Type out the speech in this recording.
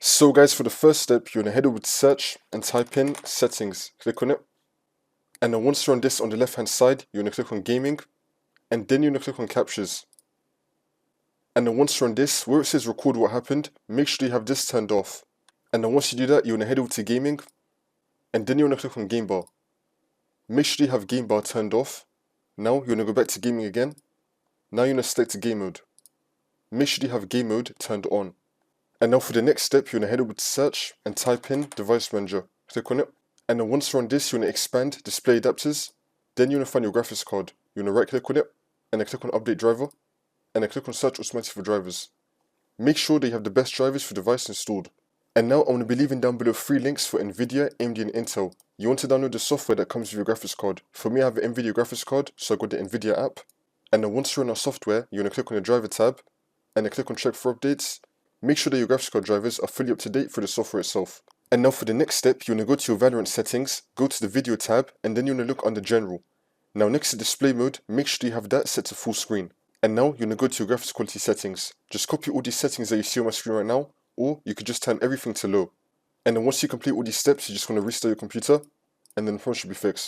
So guys, for the first step, you're going to head over to search and type in settings. Click on it. And then once you're on this on the left hand side, you're going to click on gaming. And then you're going to click on captures. And then once you're on this, where it says record what happened, make sure you have this turned off. And then once you do that, you're going to head over to gaming. And then you're going to click on game bar. Make sure you have game bar turned off. Now you're going to go back to gaming again. Now you're going to select game mode. Make sure you have game mode turned on. And now for the next step, you're going to head over to search and type in device manager. Click on it. And then once you're on this, you're going to expand display adapters. Then you're going to find your graphics card. You're going to right click on it and then click on update driver. And then click on search automatically for drivers. Make sure that you have the best drivers for the device installed. And now I'm going to be leaving down below 3 links for NVIDIA, AMD and Intel. You want to download the software that comes with your graphics card. For me, I have an NVIDIA graphics card, so I got the NVIDIA app. And then once you're in our software, you're going to click on the driver tab and then click on check for updates. Make sure that your graphics card drivers are fully up to date for the software itself. And now for the next step, you're going to go to your Valorant settings, go to the video tab, and then you're going to look under general. Now next to display mode, make sure you have that set to full screen. And now you're going to go to your graphics quality settings. Just copy all these settings that you see on my screen right now, or you could just turn everything to low. And then once you complete all these steps, you just want to restart your computer, and then the phone should be fixed.